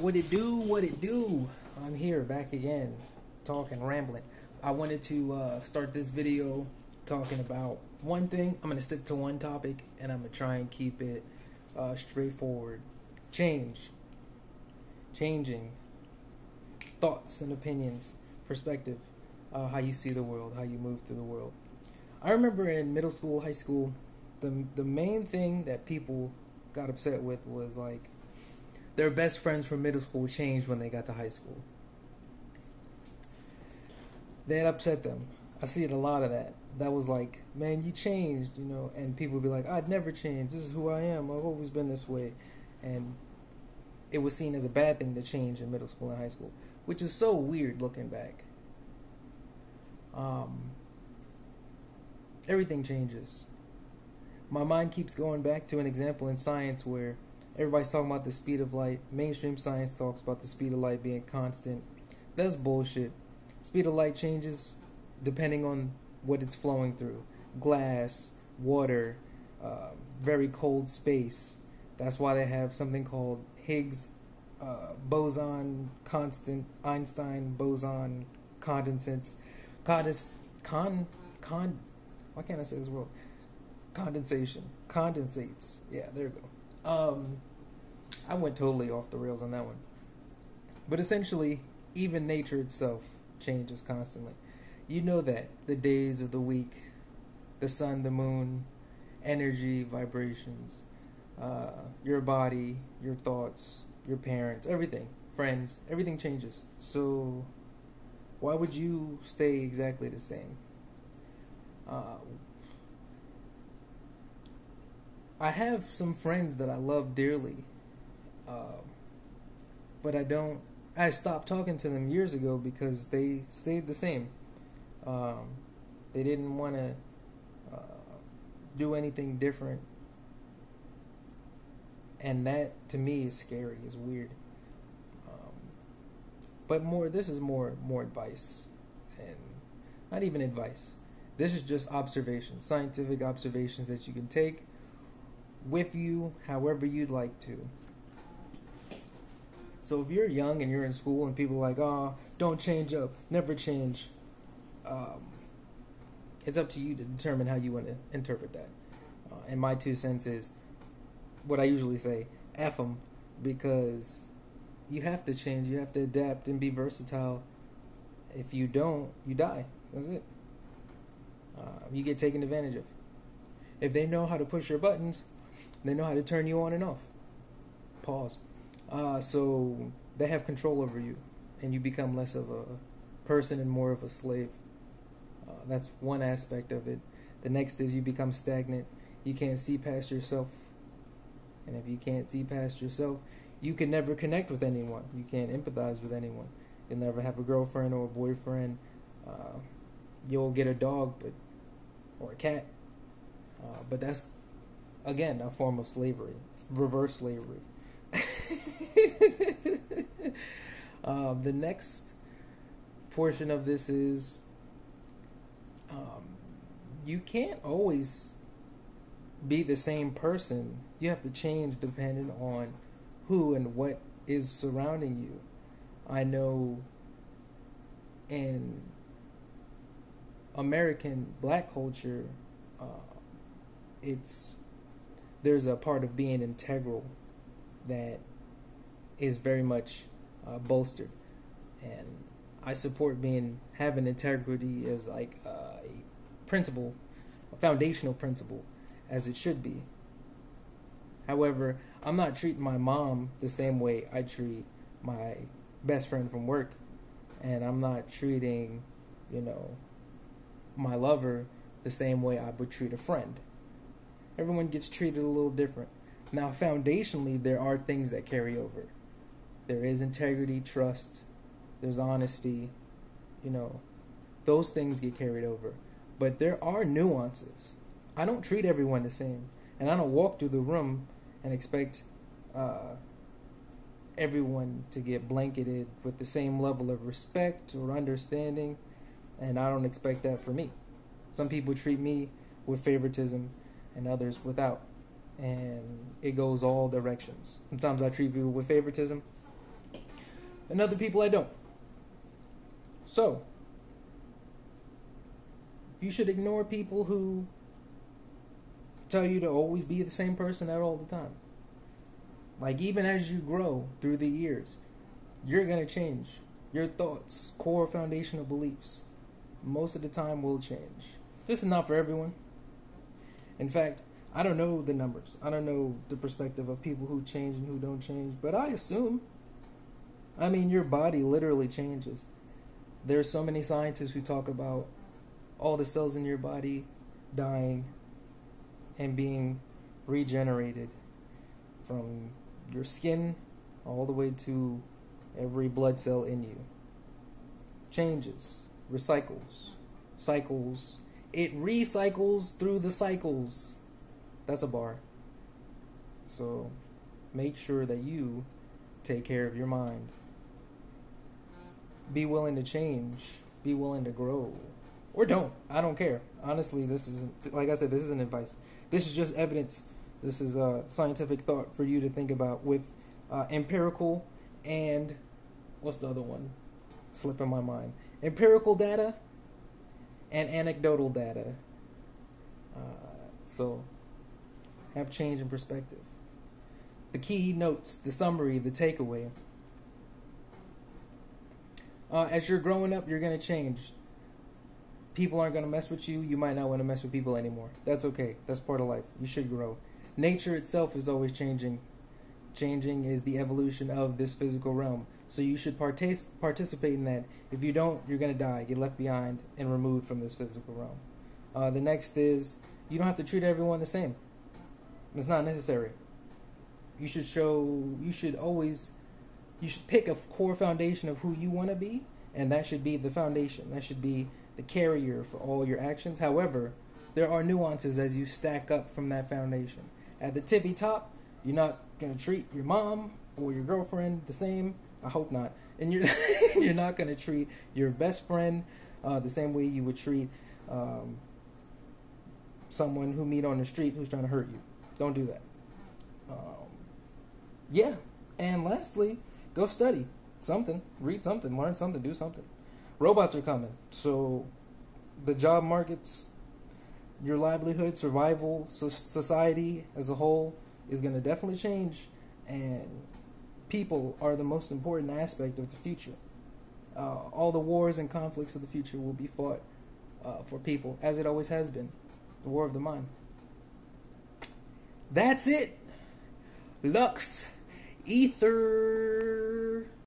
What it do? What it do? I'm here back again, talking, rambling. I wanted to start this video talking about one thing. I'm gonna stick to one topic, and I'm gonna try and keep it straightforward. Change, changing, thoughts and opinions, perspective, how you see the world, how you move through the world. I remember in middle school, high school, the main thing that people got upset with was like their best friends from middle school changed when they got to high school. That upset them. I see it a lot of that. That was like, man, you changed, and people would be like, I'd never change. This is who I am. I've always been this way. And it was seen as a bad thing to change in middle school and high school, which is so weird looking back. Everything changes. My mind keeps going back to an example in science where everybody's talking about the speed of light. Mainstream science talks about the speed of light being constant. That's bullshit. Speed of light changes depending on what it's flowing through. Glass, water, very cold space. That's why they have something called Higgs boson constant, Einstein boson condensate. Why can't I say this word? Condensation. Condensates. Yeah, there you go. I went totally off the rails on that one. But essentially, even nature itself changes constantly. You know that. The days of the week, the sun, the moon, energy, vibrations, your body, your thoughts, your parents, everything, friends, everything changes. So why would you stay exactly the same? I have some friends that I love dearly, but I stopped talking to them years ago because they stayed the same. They didn't want to do anything different, and that to me is scary, is weird. But this is more advice, and not even advice. This is just observations, scientific observations that you can take with you however you'd like to. So if you're young and you're in school and people are like, oh, don't change up, never change, it's up to you to determine how you want to interpret that. And my 2 cents is what I usually say, F them, because you have to change, you have to adapt and be versatile. If you don't, you die. That's it. You get taken advantage of. If they know how to push your buttons, they know how to turn you on and off. Pause. So they have control over you, and you become less of a person and more of a slave. That's one aspect of it. The next is you become stagnant. You can't see past yourself. And if you can't see past yourself, you can never connect with anyone. You can't empathize with anyone. You'll never have a girlfriend or a boyfriend. You'll get a dog or a cat. But that's, again, a form of slavery. Reverse slavery. The next portion of this is you can't always be the same person. You have to change depending on who and what is surrounding you. I know in American black culture, there's a part of being integral that is very much bolstered, and I support having integrity as like a principle, a foundational principle, as it should be. However, I'm not treating my mom the same way I treat my best friend from work, and I'm not treating, my lover the same way I would treat a friend. Everyone gets treated a little different. Now, foundationally, there are things that carry over. There is integrity, trust, there's honesty, those things get carried over. But there are nuances. I don't treat everyone the same, and I don't walk through the room and expect everyone to get blanketed with the same level of respect or understanding, and I don't expect that for me. Some people treat me with favoritism and others without, and it goes all directions. Sometimes I treat people with favoritism, and other people I don't. So, you should ignore people who tell you to always be the same person at all the time. Like, even as you grow through the years, you're going to change. Your thoughts, core foundational beliefs, most of the time will change. This is not for everyone. In fact, I don't know the numbers. I don't know the perspective of people who change and who don't change, but I assume. I mean, your body literally changes. There are so many scientists who talk about all the cells in your body dying and being regenerated, from your skin all the way to every blood cell in you. Changes, recycles, cycles. It recycles through the cycles. That's a bar. So make sure that you take care of your mind. Be willing to change. Be willing to grow. Or don't. I don't care. Honestly, this isn't, like I said, this isn't advice. This is just evidence. This is a scientific thought for you to think about with empirical and, what's the other one? Slipping my mind. Empirical data and anecdotal data. So, have change in perspective. The key notes, the summary, the takeaway. As you're growing up, you're going to change. People aren't going to mess with you. You might not want to mess with people anymore. That's okay. That's part of life. You should grow. Nature itself is always changing. Changing is the evolution of this physical realm. So you should participate in that. If you don't, you're going to die, get left behind, and removed from this physical realm. The next is, you don't have to treat everyone the same. It's not necessary. You should pick a core foundation of who you want to be, and that should be the foundation. That should be the carrier for all your actions. However, there are nuances as you stack up from that foundation. At the tippy top, you're not going to treat your mom or your girlfriend the same. I hope not. And you're not going to treat your best friend the same way you would treat someone who meet on the street who's trying to hurt you. Don't do that. Yeah. And lastly, go study something, read something, learn something, do something. Robots are coming. So the job markets, your livelihood, survival, society as a whole is going to definitely change. And people are the most important aspect of the future. All the wars and conflicts of the future will be fought for people, as it always has been. The war of the mind. That's it. Lux. Ether.